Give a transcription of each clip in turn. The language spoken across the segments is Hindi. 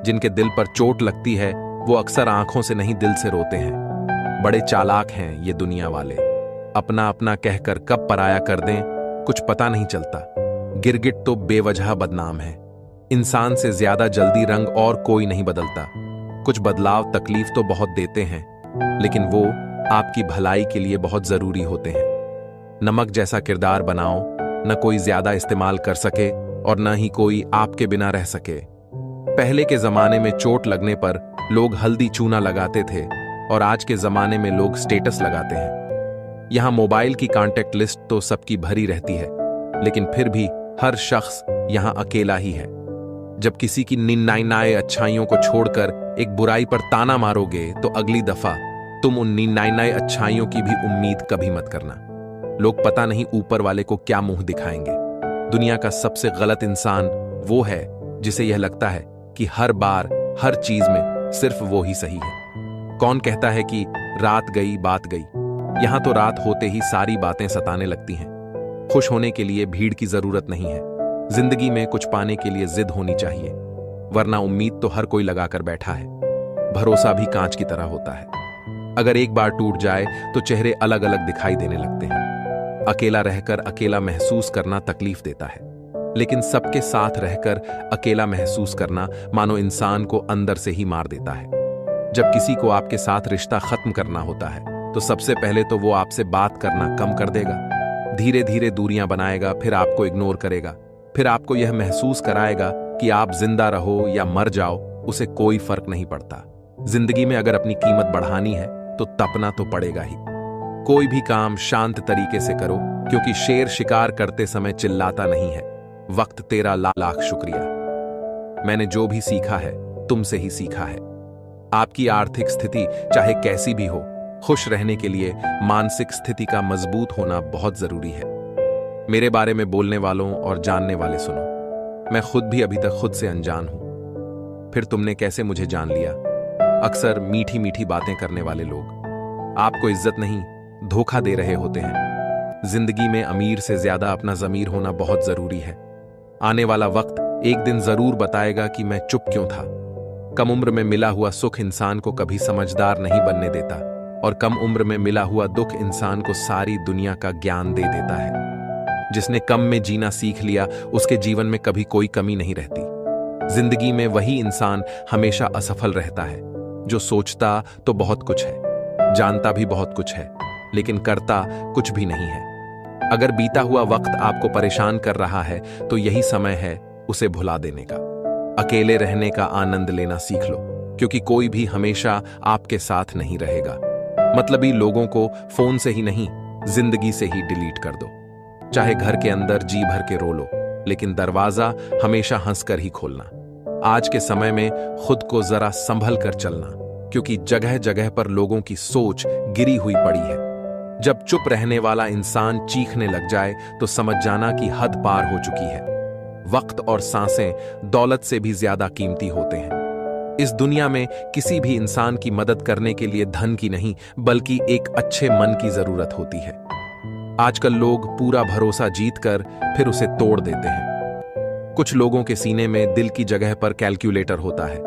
जिनके दिल पर चोट लगती है वो अक्सर आंखों से नहीं दिल से रोते हैं। बड़े चालाक हैं ये दुनिया वाले, अपना अपना कहकर कब पराया कर दें कुछ पता नहीं चलता। गिरगिट तो बेवजह बदनाम है। इंसान से ज्यादा जल्दी रंग और कोई नहीं बदलता। कुछ बदलाव तकलीफ तो बहुत देते हैं, लेकिन वो आपकी भलाई के लिए बहुत जरूरी होते हैं। नमक जैसा किरदार बनाओ, न कोई ज्यादा इस्तेमाल कर सके और न ही कोई आपके बिना रह सके। पहले के जमाने में चोट लगने पर लोग हल्दी चूना लगाते थे और आज के जमाने में लोग स्टेटस लगाते हैं। यहां मोबाइल की कांटेक्ट लिस्ट तो सबकी भरी रहती है, लेकिन फिर भी हर शख्स यहां अकेला ही है। जब किसी की 99 अच्छाइयों को छोड़कर एक बुराई पर ताना मारोगे तो अगली दफा तुम उन 99 अच्छाइयों की भी उम्मीद कभी मत करना। लोग पता नहीं ऊपर वाले को क्या मुंह दिखाएंगे। दुनिया का सबसे गलत इंसान वो है जिसे यह लगता है कि हर बार हर चीज में सिर्फ वो ही सही है। कौन कहता है कि रात गई बात गई। यहां तो रात होते ही सारी बातें सताने लगती हैं। खुश होने के लिए भीड़ की जरूरत नहीं है। जिंदगी में कुछ पाने के लिए जिद होनी चाहिए, वरना उम्मीद तो हर कोई लगाकर बैठा है। भरोसा भी कांच की तरह होता है, अगर एक बार टूट जाए तो चेहरे अलग अलग दिखाई देने लगते हैं। अकेला रहकर अकेला महसूस करना तकलीफ देता है, लेकिन सबके साथ रहकर अकेला महसूस करना मानो इंसान को अंदर से ही मार देता है। जब किसी को आपके साथ रिश्ता खत्म करना होता है तो सबसे पहले तो वो आपसे बात करना कम कर देगा, धीरे धीरे दूरियां बनाएगा, फिर आपको इग्नोर करेगा, फिर आपको यह महसूस कराएगा कि आप जिंदा रहो या मर जाओ उसे कोई फर्क नहीं पड़ता। जिंदगी में अगर अपनी कीमत बढ़ानी है तो तपना तो पड़ेगा ही। कोई भी काम शांत तरीके से करो, क्योंकि शेर शिकार करते समय चिल्लाता नहीं है। वक्त तेरा लाख शुक्रिया। मैंने जो भी सीखा है तुमसे ही सीखा है। आपकी आर्थिक स्थिति चाहे कैसी भी हो, खुश रहने के लिए मानसिक स्थिति का मजबूत होना बहुत जरूरी है। मेरे बारे में बोलने वालों और जानने वाले सुनो, मैं खुद भी अभी तक खुद से अनजान हूं। फिर तुमने कैसे मुझे जान लिया? अक्सर मीठी मीठी बातें करने वाले लोग आपको इज्जत नहीं धोखा दे रहे होते हैं। जिंदगी में अमीर से ज्यादा अपना ज़मीर होना बहुत जरूरी है। आने वाला वक्त एक दिन जरूर बताएगा कि मैं चुप क्यों था। कम उम्र में मिला हुआ सुख इंसान को कभी समझदार नहीं बनने देता, और कम उम्र में मिला हुआ दुख इंसान को सारी दुनिया का ज्ञान दे देता है। जिसने कम में जीना सीख लिया उसके जीवन में कभी कोई कमी नहीं रहती। जिंदगी में वही इंसान हमेशा असफल रहता है जो सोचता तो बहुत कुछ है, जानता भी बहुत कुछ है, लेकिन करता कुछ भी नहीं है। अगर बीता हुआ वक्त आपको परेशान कर रहा है तो यही समय है उसे भुला देने का। अकेले रहने का आनंद लेना सीख लो, क्योंकि कोई भी हमेशा आपके साथ नहीं रहेगा। मतलबी लोगों को फोन से ही नहीं, जिंदगी से ही डिलीट कर दो। चाहे घर के अंदर जी भर के रो लो, लेकिन दरवाजा हमेशा हंसकर ही खोलना। आज के समय में खुद को जरा संभल कर चलना, क्योंकि जगह जगह पर लोगों की सोच गिरी हुई पड़ी है। जब चुप रहने वाला इंसान चीखने लग जाए तो समझ जाना कि हद पार हो चुकी है। वक्त और सांसें दौलत से भी ज्यादा कीमती होते हैं। इस दुनिया में किसी भी इंसान की मदद करने के लिए धन की नहीं, बल्कि एक अच्छे मन की जरूरत होती है। आजकल लोग पूरा भरोसा जीतकर फिर उसे तोड़ देते हैं। कुछ लोगों के सीने में दिल की जगह पर कैलकुलेटर होता है।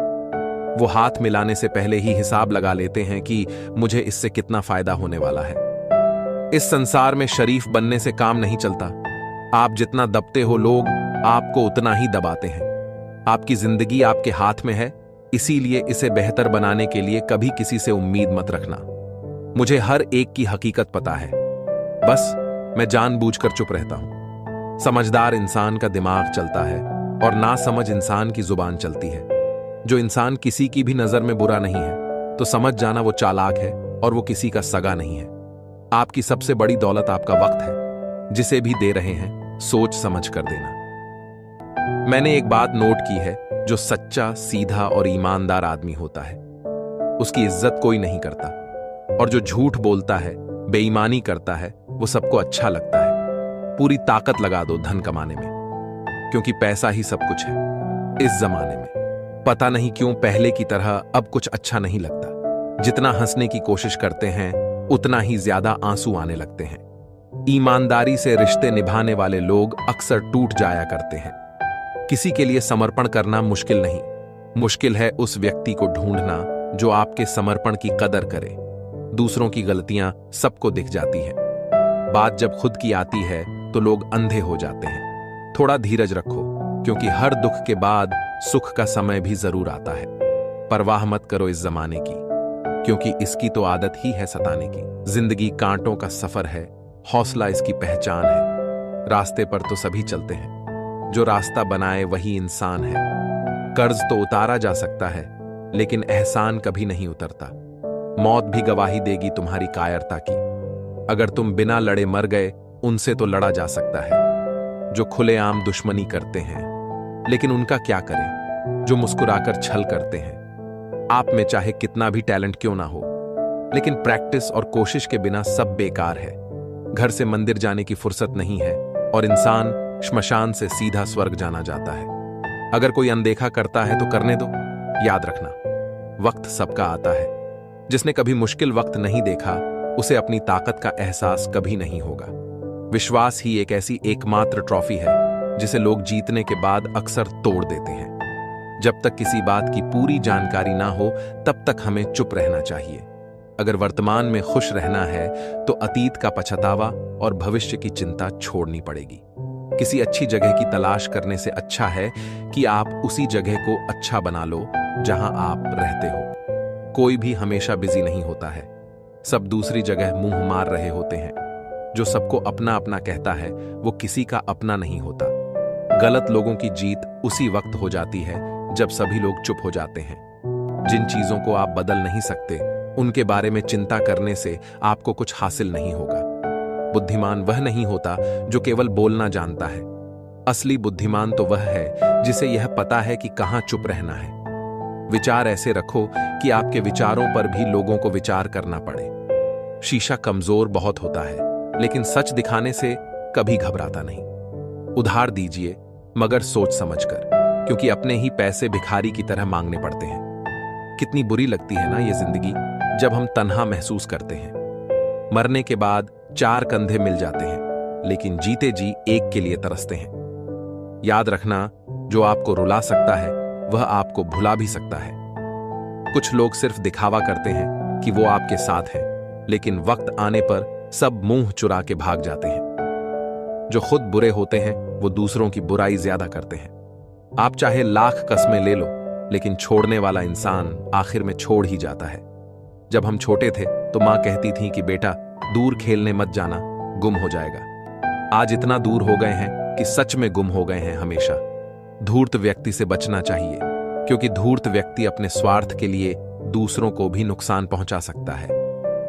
वो हाथ मिलाने से पहले ही हिसाब लगा लेते हैं कि मुझे इससे कितना फायदा होने वाला है। इस संसार में शरीफ बनने से काम नहीं चलता। आप जितना दबते हो लोग आपको उतना ही दबाते हैं। आपकी जिंदगी आपके हाथ में है, इसीलिए इसे बेहतर बनाने के लिए कभी किसी से उम्मीद मत रखना। मुझे हर एक की हकीकत पता है, बस मैं जानबूझकर चुप रहता हूं। समझदार इंसान का दिमाग चलता है और नासमझ इंसान की जुबान चलती है। जो इंसान किसी की भी नजर में बुरा नहीं है तो समझ जाना वो चालाक है और वो किसी का सगा नहीं है। आपकी सबसे बड़ी दौलत आपका वक्त है। जिसे भी दे रहे हैं सोच समझ कर देना। मैंने एक बात नोट की है, जो सच्चा, सीधा और ईमानदार आदमी होता है उसकी इज्जत कोई नहीं करता, और जो झूठ बोलता है, बेईमानी करता है, वो सबको अच्छा लगता है। पूरी ताकत लगा दो धन कमाने में, क्योंकि पैसा ही सब कुछ है इस जमाने में। पता नहीं क्यों पहले की तरह अब कुछ अच्छा नहीं लगता। जितना हंसने की कोशिश करते हैं उतना ही ज्यादा आंसू आने लगते हैं। ईमानदारी से रिश्ते निभाने वाले लोग अक्सर टूट जाया करते हैं। किसी के लिए समर्पण करना मुश्किल नहीं, मुश्किल है उस व्यक्ति को ढूंढना जो आपके समर्पण की कदर करे। दूसरों की गलतियां सबको दिख जाती है, बात जब खुद की आती है तो लोग अंधे हो जाते हैं। थोड़ा धीरज रखो, क्योंकि हर दुख के बाद सुख का समय भी जरूर आता है। परवाह मत करो इस जमाने की, क्योंकि इसकी तो आदत ही है सताने की। जिंदगी कांटों का सफर है, हौसला इसकी पहचान है। रास्ते पर तो सभी चलते हैं, जो रास्ता बनाए वही इंसान है। कर्ज तो उतारा जा सकता है, लेकिन एहसान कभी नहीं उतरता। मौत भी गवाही देगी तुम्हारी कायरता की। अगर तुम बिना लड़े मर गए, उनसे तो लड़ा जा सकता है जो खुलेआम दुश्मनी करते हैं। लेकिन उनका क्या करें जो मुस्कुराकर छल करते हैं। आप में चाहे कितना भी टैलेंट क्यों ना हो, लेकिन प्रैक्टिस और कोशिश के बिना सब बेकार है। घर से मंदिर जाने की फुर्सत नहीं है, और इंसान श्मशान से सीधा स्वर्ग जाना जाता है। अगर कोई अनदेखा करता है तो करने दो। याद रखना, वक्त सबका आता है। जिसने कभी मुश्किल वक्त नहीं देखा, उसे अपनी ताकत का एहसास कभी नहीं होगा। विश्वास ही एक ऐसी एकमात्र ट्रॉफी है जिसे लोग जीतने के बाद अक्सर तोड़ देते हैं। जब तक किसी बात की पूरी जानकारी ना हो, तब तक हमें चुप रहना चाहिए। अगर वर्तमान में खुश रहना है तो अतीत का पछतावा और भविष्य की चिंता छोड़नी पड़ेगी। किसी अच्छी जगह की तलाश करने से अच्छा है कि आप उसी जगह को अच्छा बना लो जहां आप रहते हो। कोई भी हमेशा बिजी नहीं होता है, सब दूसरी जगह मुंह मार रहे होते हैं। जो सबको अपना अपना कहता है, वो किसी का अपना नहीं होता। गलत लोगों की जीत उसी वक्त हो जाती है जब सभी लोग चुप हो जाते हैं। जिन चीजों को आप बदल नहीं सकते, उनके बारे में चिंता करने से आपको कुछ हासिल नहीं होगा। बुद्धिमान वह नहीं होता जो केवल बोलना जानता है। असली बुद्धिमान तो वह है जिसे यह पता है कि कहां चुप रहना है। विचार ऐसे रखो कि आपके विचारों पर भी लोगों को विचार करना पड़े। शीशा कमजोर बहुत होता है, लेकिन सच दिखाने से कभी घबराता नहीं। उधार दीजिए, मगर सोच समझकर, क्योंकि अपने ही पैसे भिखारी की तरह मांगने पड़ते हैं। कितनी बुरी लगती है ना ये जिंदगी, जब हम तन्हा महसूस करते हैं। मरने के बाद 4 कंधे मिल जाते हैं, लेकिन जीते जी एक के लिए तरसते हैं। याद रखना, जो आपको रुला सकता है वह आपको भुला भी सकता है। कुछ लोग सिर्फ दिखावा करते हैं कि वो आपके साथ हैं, लेकिन वक्त आने पर सब मुंह चुरा के भाग जाते हैं। जो खुद बुरे होते हैं वो दूसरों की बुराई ज्यादा करते हैं। आप चाहे लाख कस्में ले लो, लेकिन छोड़ने वाला इंसान आखिर में छोड़ ही जाता है। जब हम छोटे थे तो मां कहती थी कि बेटा दूर खेलने मत जाना, गुम हो जाएगा। आज इतना दूर हो गए हैं कि सच में गुम हो गए हैं हमेशा। धूर्त व्यक्ति से बचना चाहिए, क्योंकि धूर्त व्यक्ति अपने स्वार्थ के लिए दूसरों को भी नुकसान पहुंचा सकता है।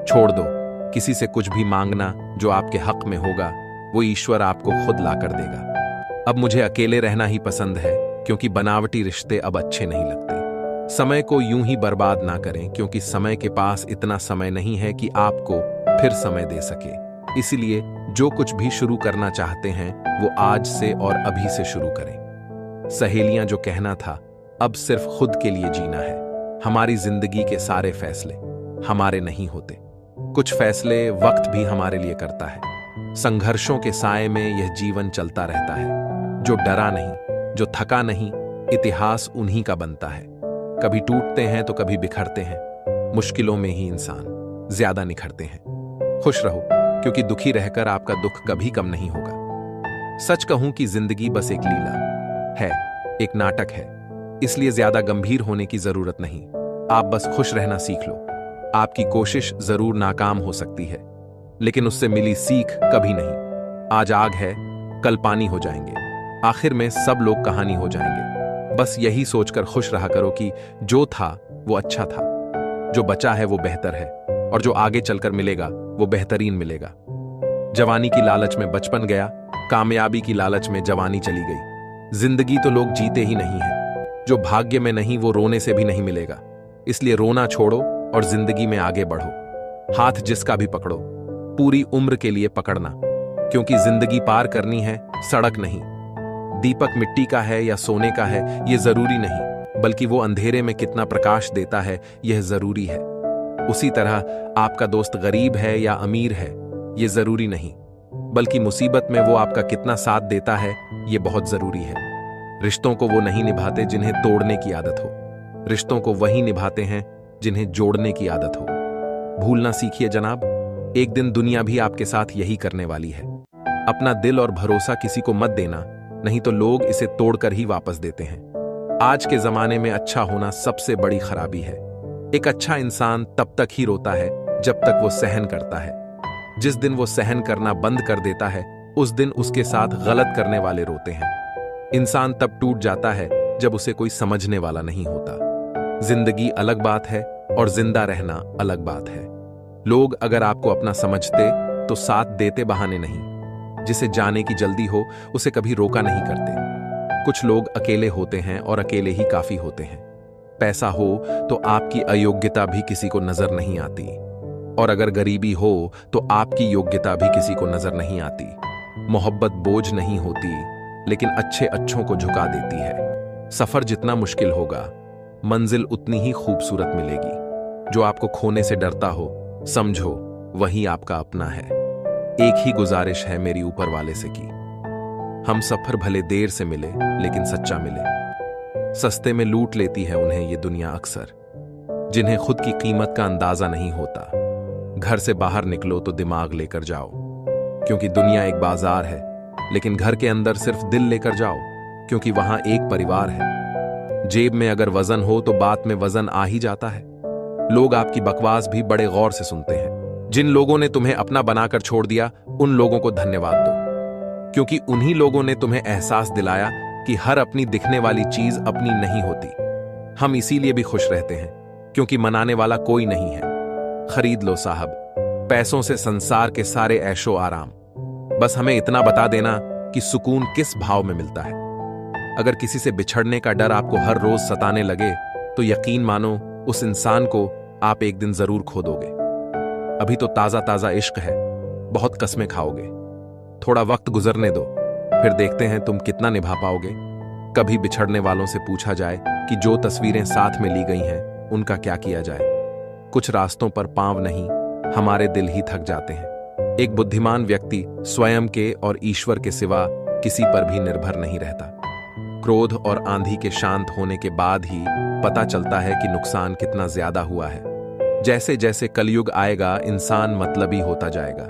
छोड़ दो किसी से कुछ भी मांगना। जो आपके हक में होगा वो ईश्वर आपको खुद ला कर देगा। अब मुझे अकेले रहना ही पसंद है, क्योंकि बनावटी रिश्ते अब अच्छे नहीं लगते। समय को यूं ही बर्बाद ना करें, क्योंकि समय के पास इतना समय नहीं है कि आपको फिर समय दे सके। इसलिए जो कुछ भी शुरू करना चाहते हैं वो आज से और अभी से शुरू करें। सहेलियां जो कहना था, अब सिर्फ खुद के लिए जीना है। हमारी जिंदगी के सारे फैसले हमारे नहीं होते। कुछ फैसले वक्त भी हमारे लिए करता है। संघर्षों के साए में यह जीवन चलता रहता है। जो डरा नहीं, जो थका नहीं, इतिहास उन्हीं का बनता है। कभी टूटते हैं तो कभी बिखरते हैं। मुश्किलों में ही इंसान ज्यादा निखरते हैं। खुश रहो, क्योंकि दुखी रहकर आपका दुख कभी कम नहीं होगा। सच कहूं कि जिंदगी बस एक लीला है, एक नाटक है। इसलिए ज्यादा गंभीर होने की जरूरत नहीं। आप बस खुश रहना सीख लो। आपकी कोशिश जरूर नाकाम हो सकती है, लेकिन उससे मिली सीख कभी नहीं। आज आग है, कल पानी हो जाएंगे। आखिर में सब लोग कहानी हो जाएंगे। बस यही सोचकर खुश रहा करो कि जो था वो अच्छा था, जो बचा है वो बेहतर है, और जो आगे चलकर मिलेगा वो बेहतरीन मिलेगा। जवानी की लालच में बचपन गया, कामयाबी की लालच में जवानी चली गई। जिंदगी तो लोग जीते ही नहीं है। जो भाग्य में नहीं वो रोने से भी नहीं मिलेगा। इसलिए रोना छोड़ो और जिंदगी में आगे बढ़ो। हाथ जिसका भी पकड़ो, पूरी उम्र के लिए पकड़ना, क्योंकि जिंदगी पार करनी है, सड़क नहीं। दीपक मिट्टी का है या सोने का है यह जरूरी नहीं, बल्कि वो अंधेरे में कितना प्रकाश देता है यह जरूरी है। उसी तरह आपका दोस्त गरीब है या अमीर है यह जरूरी नहीं, बल्कि मुसीबत में वो आपका कितना साथ देता है यह बहुत जरूरी है। रिश्तों को वो नहीं निभाते जिन्हें तोड़ने की आदत हो, रिश्तों को वही निभाते हैं जिन्हें जोड़ने की आदत हो। भूलना सीखिए जनाब, एक दिन दुनिया भी आपके साथ यही करने वाली है। अपना दिल और भरोसा किसी को मत देना, नहीं तो लोग इसे तोड़कर ही वापस देते हैं। आज के जमाने में अच्छा होना सबसे बड़ी खराबी है। एक अच्छा इंसान तब तक ही रोता है जब तक वो सहन करता है। जिस दिन वो सहन करना बंद कर देता है, उस दिन उसके साथ गलत करने वाले रोते हैं। इंसान तब टूट जाता है जब उसे कोई समझने वाला नहीं होता। जिंदगी अलग बात है और जिंदा रहना अलग बात है। लोग अगर आपको अपना समझते तो साथ देते, बहाने नहीं। जिसे जाने की जल्दी हो उसे कभी रोका नहीं करते। कुछ लोग अकेले होते हैं और अकेले ही काफी होते हैं। पैसा हो तो आपकी अयोग्यता भी किसी को नजर नहीं आती, और अगर गरीबी हो तो आपकी योग्यता भी किसी को नजर नहीं आती। मोहब्बत बोझ नहीं होती, लेकिन अच्छे अच्छों को झुका देती है। सफर जितना मुश्किल होगा, मंजिल उतनी ही खूबसूरत मिलेगी। जो आपको खोने से डरता हो, समझो वही आपका अपना है। एक ही गुजारिश है मेरी ऊपर वाले से की, हम सफर भले देर से मिले लेकिन सच्चा मिले। सस्ते में लूट लेती है उन्हें ये दुनिया अक्सर, जिन्हें खुद की कीमत का अंदाजा नहीं होता। घर से बाहर निकलो तो दिमाग लेकर जाओ, क्योंकि दुनिया एक बाजार है। लेकिन घर के अंदर सिर्फ दिल लेकर जाओ, क्योंकि वहां एक परिवार है। जेब में अगर वजन हो तो बात में वजन आ ही जाता है। लोग आपकी बकवास भी बड़े गौर से सुनते हैं। जिन लोगों ने तुम्हें अपना बनाकर छोड़ दिया, उन लोगों को धन्यवाद दो, क्योंकि उन्हीं लोगों ने तुम्हें एहसास दिलाया कि हर अपनी दिखने वाली चीज अपनी नहीं होती। हम इसीलिए भी खुश रहते हैं क्योंकि मनाने वाला कोई नहीं है। खरीद लो साहब, पैसों से संसार के सारे ऐशो आराम। बस हमें इतना बता देना कि सुकून किस भाव में मिलता है। अगर किसी से बिछड़ने का डर आपको हर रोज सताने लगे, तो यकीन मानो उस इंसान को आप एक दिन जरूर खो दोगे। अभी तो ताजा ताजा इश्क है, बहुत कस्में खाओगे। थोड़ा वक्त गुजरने दो, फिर देखते हैं तुम कितना निभा पाओगे। कभी बिछड़ने वालों से पूछा जाए कि जो तस्वीरें साथ में ली गई हैं, उनका क्या किया जाए। कुछ रास्तों पर पांव नहीं, हमारे दिल ही थक जाते हैं। एक बुद्धिमान व्यक्ति स्वयं के और ईश्वर के सिवा किसी पर भी निर्भर नहीं रहता। क्रोध और आंधी के शांत होने के बाद ही पता चलता है कि नुकसान कितना ज्यादा हुआ है। जैसे जैसे कलयुग आएगा, इंसान मतलबी होता जाएगा।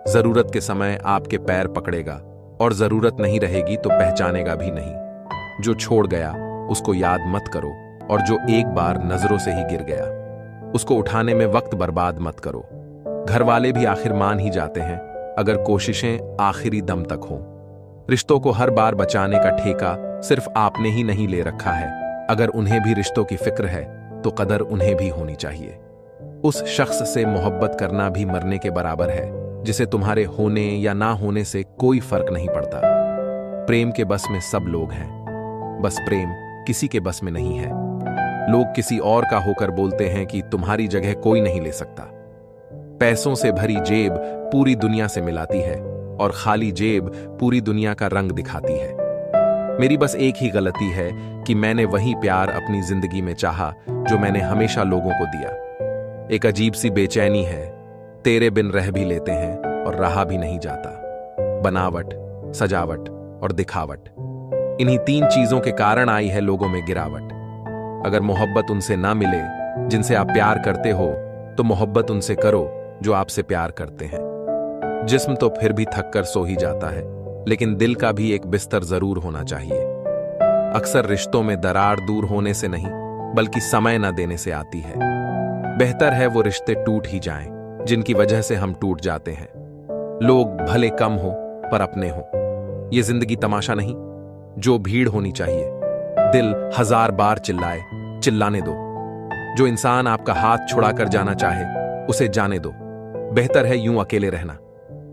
जरूरत के समय आपके पैर पकड़ेगा, और जरूरत नहीं रहेगी तो पहचानेगा भी नहीं। जो छोड़ गया उसको याद मत करो, और जो एक बार नजरों से ही गिर गया उसको उठाने में वक्त बर्बाद मत करो। घर वाले भी आखिर मान ही जाते हैं अगर कोशिशें आखिरी दम तक हों। रिश्तों को हर बार बचाने का ठेका सिर्फ आपने ही नहीं ले रखा है। अगर उन्हें भी रिश्तों की फिक्र है तो कदर उन्हें भी होनी चाहिए। उस शख्स से मोहब्बत करना भी मरने के बराबर है, जिसे तुम्हारे होने या ना होने से कोई फर्क नहीं पड़ता। प्रेम के बस में सब लोग हैं, बस प्रेम किसी के बस में नहीं है। लोग किसी और का होकर बोलते हैं कि तुम्हारी जगह कोई नहीं ले सकता। पैसों से भरी जेब पूरी दुनिया से मिलाती है, और खाली जेब पूरी दुनिया का रंग दिखाती है। मेरी बस एक ही गलती है कि मैंने वही प्यार अपनी जिंदगी में चाहा जो मैंने हमेशा लोगों को दिया। एक अजीब सी बेचैनी है, तेरे बिन रह भी लेते हैं और रहा भी नहीं जाता। बनावट, सजावट और दिखावट, इन्हीं तीन चीजों के कारण आई है लोगों में गिरावट। अगर मोहब्बत उनसे ना मिले जिनसे आप प्यार करते हो, तो मोहब्बत उनसे करो जो आपसे प्यार करते हैं। जिस्म तो फिर भी थक कर सो ही जाता है, लेकिन दिल का भी एक बिस्तर जरूर होना चाहिए। अक्सर रिश्तों में दरार दूर होने से नहीं, बल्कि समय न देने से आती है। बेहतर है वो रिश्ते टूट ही जाएं जिनकी वजह से हम टूट जाते हैं। लोग भले कम हो पर अपने हो। ये जिंदगी तमाशा नहीं जो भीड़ होनी चाहिए। दिल 1000 बार चिल्लाए, चिल्लाने दो। जो इंसान आपका हाथ छुड़ाकर जाना चाहे उसे जाने दो। बेहतर है यूं अकेले रहना।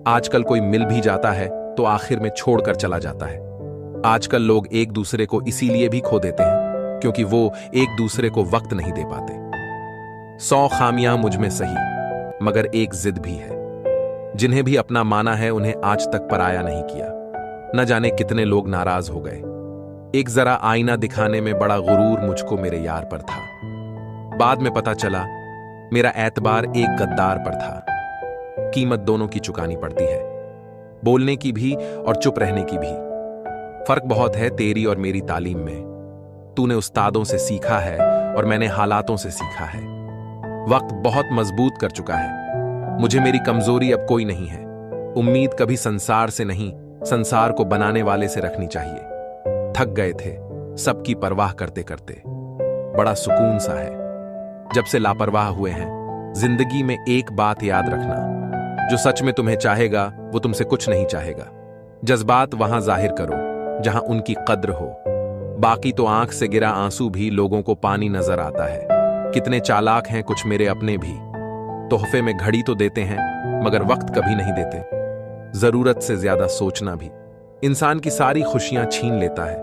आजकल कोई मिल भी जाता है तो आखिर में छोड़कर चला जाता है। आजकल लोग एक दूसरे को इसीलिए भी खो देते हैं क्योंकि वो एक दूसरे को वक्त नहीं दे पाते। 100 खामियां मुझ में सही, मगर एक जिद भी है। जिन्हें भी अपना माना है उन्हें आज तक पराया नहीं किया। न जाने कितने लोग नाराज हो गए। एक जरा आईना दिखाने में बड़ा गुरूर मुझको मेरे यार पर था। बाद में पता चला मेरा एतबार एक गद्दार पर था। कीमत दोनों की चुकानी पड़ती है, बोलने की भी और चुप रहने की भी। फर्क बहुत है तेरी और मेरी तालीम में। तूने उस्तादों से सीखा है और मैंने हालातों से सीखा है। वक्त बहुत मजबूत कर चुका है। मुझे मेरी कमजोरी अब कोई नहीं है। उम्मीद कभी संसार से नहीं, संसार को बनाने वाले से रखनी चाहिए। थक गए थे सबकी परवाह करते करते। बड़ा सुकून सा है। जब से लापरवाह हुए हैं, जिंदगी में एक बात याद रखना, जो सच में तुम्हें चाहेगा वो तुमसे कुछ नहीं चाहेगा। जज्बात वहां जाहिर करो जहां उनकी कद्र हो। बाकी तो आंख से गिरा आंसू भी लोगों को पानी नजर आता है। कितने चालाक हैं कुछ मेरे अपने भी। तोहफे में घड़ी तो देते हैं मगर वक्त कभी नहीं देते। जरूरत से ज्यादा सोचना भी इंसान की सारी खुशियां छीन लेता है।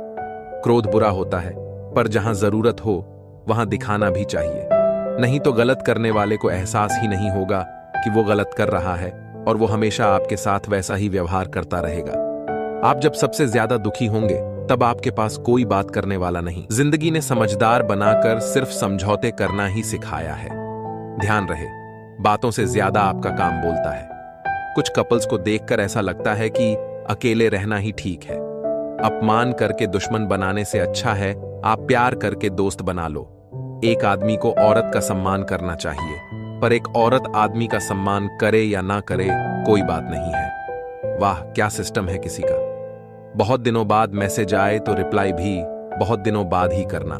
क्रोध बुरा होता है, पर जहां जरूरत हो वहां दिखाना भी चाहिए। नहीं तो गलत करने वाले को एहसास ही नहीं होगा कि वो गलत कर रहा है और वो हमेशा आपके साथ वैसा ही व्यवहार करता रहेगा। आप जब सबसे ज्यादा दुखी होंगे तब आपके पास कोई बात करने वाला नहीं। जिंदगी ने समझदार बनाकर सिर्फ समझौते करना ही सिखाया है। ध्यान रहे, बातों से ज्यादा आपका काम बोलता है। कुछ कपल्स को देखकर ऐसा लगता है कि अकेले रहना ही ठीक है। अपमान करके दुश्मन बनाने से अच्छा है आप प्यार करके दोस्त बना लो। एक आदमी को औरत का सम्मान करना चाहिए, पर एक औरत आदमी का सम्मान करे या ना करे कोई बात नहीं है। वाह क्या सिस्टम है किसी का। बहुत दिनों बाद मैसेज आए तो रिप्लाई भी बहुत दिनों बाद ही करना।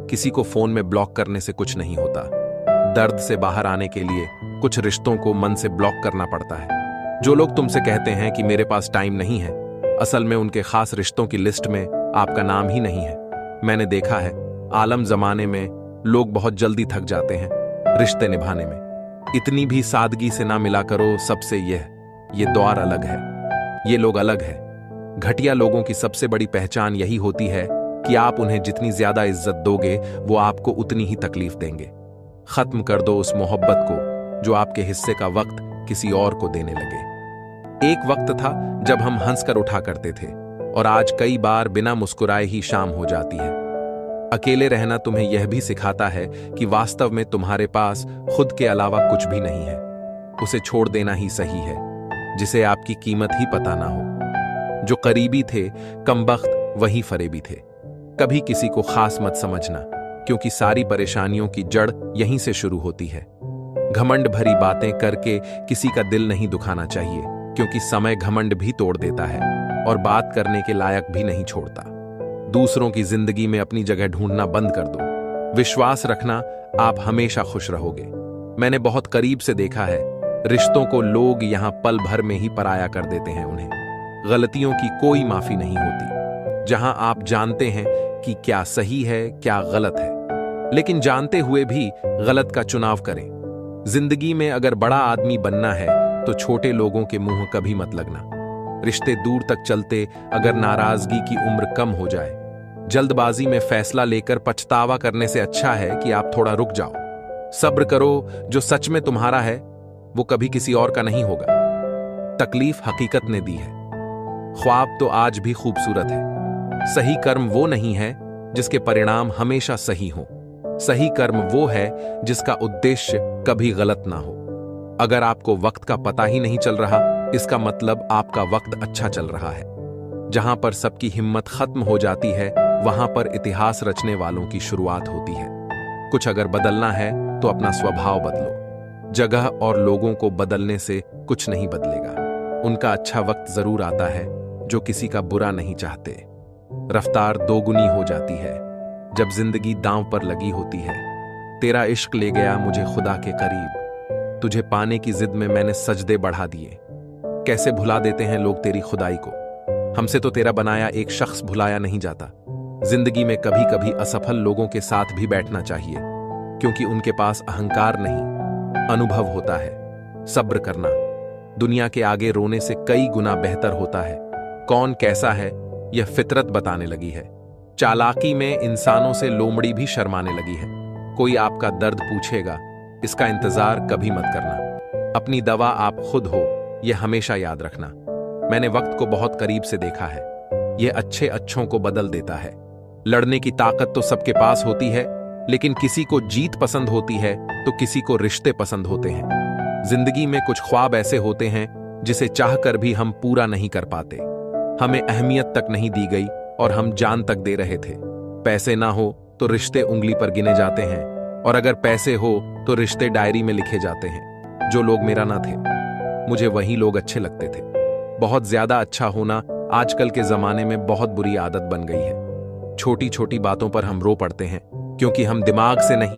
किसी को फोन में ब्लॉक करने से कुछ नहीं होता। दर्द से बाहर आने के लिए कुछ रिश्तों को मन से ब्लॉक करना पड़ता है। जो लोग तुमसे कहते हैं कि मेरे पास टाइम नहीं है, असल में उनके खास रिश्तों की लिस्ट में आपका नाम ही नहीं है। मैंने देखा है आलम जमाने में लोग बहुत जल्दी थक जाते हैं रिश्ते निभाने में। इतनी भी सादगी से ना मिला करो सबसे। ये द्वार अलग है, ये लोग अलग है। घटिया लोगों की सबसे बड़ी पहचान यही होती है कि आप उन्हें जितनी ज्यादा इज्जत दोगे वो आपको उतनी ही तकलीफ देंगे। खत्म कर दो उस मोहब्बत को जो आपके हिस्से का वक्त किसी और को देने लगे। एक वक्त था जब हम हंसकर उठा करते थे और आज कई बार बिना मुस्कुराए ही शाम हो जाती है। अकेले रहना तुम्हें यह भी सिखाता है कि वास्तव में तुम्हारे पास खुद के अलावा कुछ भी नहीं है। उसे छोड़ देना ही सही है जिसे आपकी कीमत ही पता ना हो। जो करीबी थे कमबख्त वही फरेबी थे। कभी किसी को खास मत समझना, क्योंकि सारी परेशानियों की जड़ यहीं से शुरू होती है। घमंड भरी बातें करके किसी का दिल नहीं दुखाना चाहिए, क्योंकि समय घमंड भी तोड़ देता है और बात करने के लायक भी नहीं छोड़ता। दूसरों की जिंदगी में अपनी जगह ढूंढना बंद कर दो। विश्वास रखना आप हमेशा खुश रहोगे। मैंने बहुत करीब से देखा है रिश्तों को लोग यहां पल भर में ही पराया कर देते हैं। उन्हें गलतियों की कोई माफी नहीं होती। जहां आप जानते हैं कि क्या सही है क्या गलत है, लेकिन जानते हुए भी गलत का चुनाव करें। जिंदगी में अगर बड़ा आदमी बनना है तो छोटे लोगों के मुंह कभी मत लगना। रिश्ते दूर तक चलते अगर नाराजगी की उम्र कम हो जाए। जल्दबाजी में फैसला लेकर पछतावा करने से अच्छा है कि आप थोड़ा रुक जाओ। सब्र करो, जो सच में तुम्हारा है वो कभी किसी और का नहीं होगा। तकलीफ हकीकत ने दी है, ख्वाब तो आज भी खूबसूरत है। सही कर्म वो नहीं है जिसके परिणाम हमेशा सही हो। सही कर्म वो है जिसका उद्देश्य कभी गलत ना हो। अगर आपको वक्त का पता ही नहीं चल रहा, इसका मतलब आपका वक्त अच्छा चल रहा है। जहां पर सबकी हिम्मत खत्म हो जाती है वहां पर इतिहास रचने वालों की शुरुआत होती है। कुछ अगर बदलना है तो अपना स्वभाव बदलो। जगह और लोगों को बदलने से कुछ नहीं बदलेगा। उनका अच्छा वक्त जरूर आता है जो किसी का बुरा नहीं चाहते। रफ्तार दोगुनी हो जाती है जब जिंदगी दांव पर लगी होती है। तेरा इश्क ले गया मुझे खुदा के करीब। तुझे पाने की जिद में मैंने सजदे बढ़ा दिए। कैसे भुला देते हैं लोग तेरी खुदाई को। हमसे तो तेरा बनाया एक शख्स भुलाया नहीं जाता। जिंदगी में कभी कभी असफल लोगों के साथ भी बैठना चाहिए, क्योंकि उनके पास अहंकार नहीं, अनुभव होता है। सब्र करना दुनिया के आगे रोने से कई गुना बेहतर होता है। कौन कैसा है यह फितरत बताने लगी है। चालाकी में इंसानों से लोमड़ी भी शर्माने लगी है। कोई आपका दर्द पूछेगा, इसका इंतजार कभी मत करना। अपनी दवा आप खुद हो, यह हमेशा याद रखना। मैंने वक्त को बहुत करीब से देखा है। यह अच्छे अच्छों को बदल देता है। लड़ने की ताकत तो सबके पास होती है, लेकिन किसी को जीत पसंद होती है तो किसी को रिश्ते पसंद होते हैं। जिंदगी में कुछ ख्वाब ऐसे होते हैं जिसे चाहकर भी हम पूरा नहीं कर पाते। हमें अहमियत तक नहीं दी गई और हम जान तक दे रहे थे। पैसे ना हो तो रिश्ते उंगली पर गिने जाते हैं, और अगर पैसे हो तो रिश्ते डायरी में लिखे जाते हैं। जो लोग मेरा ना थे, मुझे वही लोग अच्छे लगते थे। बहुत ज्यादा अच्छा होना आजकल के जमाने में बहुत बुरी आदत बन गई है। छोटी छोटी बातों पर हम रो पड़ते हैं, क्योंकि हम दिमाग से नहीं